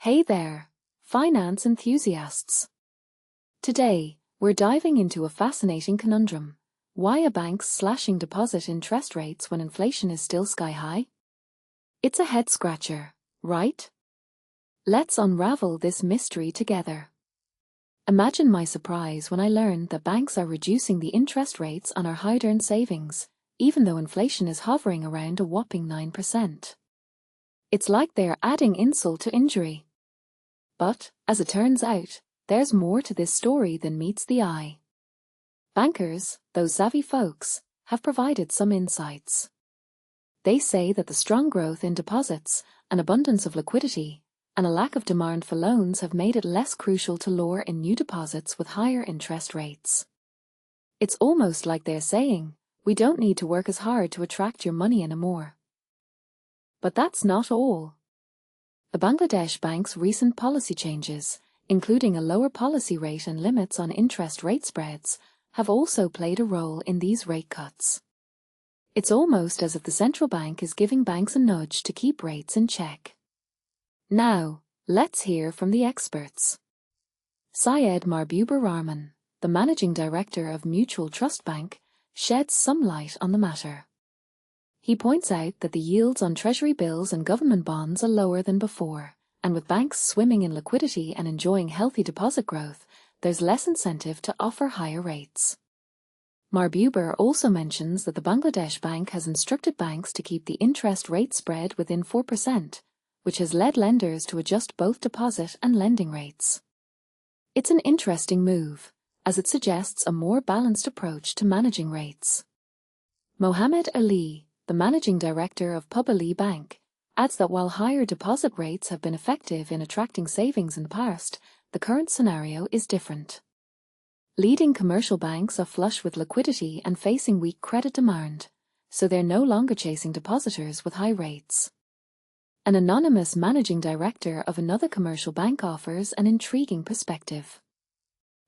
Hey there, finance enthusiasts. Today, we're diving into a fascinating conundrum. Why are banks slashing deposit interest rates when inflation is still sky high? It's a head-scratcher, right? Let's unravel this mystery together. Imagine my surprise when I learned that banks are reducing the interest rates on our hard-earned savings, even though inflation is hovering around a whopping 9%. It's like they're adding insult to injury. But, as it turns out, there's more to this story than meets the eye. Bankers, those savvy folks, have provided some insights. They say that the strong growth in deposits, an abundance of liquidity, and a lack of demand for loans have made it less crucial to lure in new deposits with higher interest rates. It's almost like they're saying, we don't need to work as hard to attract your money anymore. But that's not all. The Bangladesh Bank's recent policy changes, including a lower policy rate and limits on interest rate spreads, have also played a role in these rate cuts. It's almost as if the central bank is giving banks a nudge to keep rates in check. Now, let's hear from the experts. Syed Mahbubur Rahman, the managing director of Mutual Trust Bank, sheds some light on the matter. He points out that the yields on Treasury bills and government bonds are lower than before, and with banks swimming in liquidity and enjoying healthy deposit growth, there's less incentive to offer higher rates. Mahbubur also mentions that the Bangladesh Bank has instructed banks to keep the interest rate spread within 4%, which has led lenders to adjust both deposit and lending rates. It's an interesting move, as it suggests a more balanced approach to managing rates. Mohammed Ali, the managing director of Pub Ali Bank, adds that while higher deposit rates have been effective in attracting savings in the past, the current scenario is different. Leading commercial banks are flush with liquidity and facing weak credit demand, so they're no longer chasing depositors with high rates. An anonymous managing director of another commercial bank offers an intriguing perspective.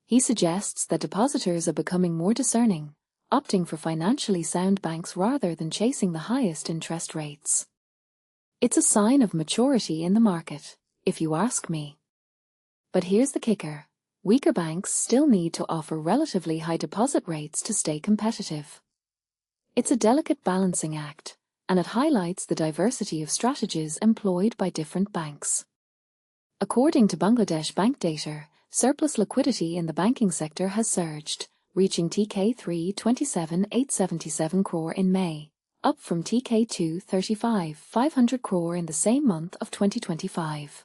He suggests that depositors are becoming more discerning, opting for financially sound banks rather than chasing the highest interest rates. It's a sign of maturity in the market, if you ask me. But here's the kicker. Weaker banks still need to offer relatively high deposit rates to stay competitive. It's a delicate balancing act, and it highlights the diversity of strategies employed by different banks. According to Bangladesh Bank data, surplus liquidity in the banking sector has surged, reaching TK 327,877 crore in May, up from TK 235,500 crore in the same month of 2025.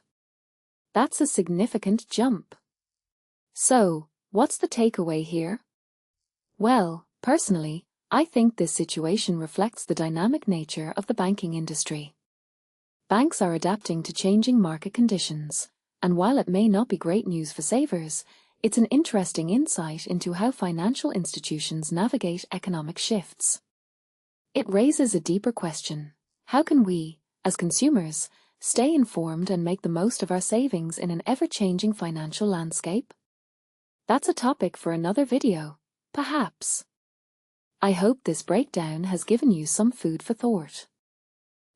That's a significant jump. So, what's the takeaway here? Well, personally, I think this situation reflects the dynamic nature of the banking industry. Banks are adapting to changing market conditions, and while it may not be great news for savers, it's an interesting insight into how financial institutions navigate economic shifts. It raises a deeper question. How can we, as consumers, stay informed and make the most of our savings in an ever-changing financial landscape? That's a topic for another video, perhaps. I hope this breakdown has given you some food for thought.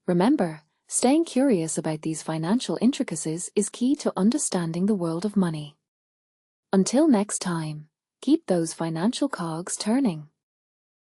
Remember, staying curious about these financial intricacies is key to understanding the world of money. Until next time, keep those financial cogs turning.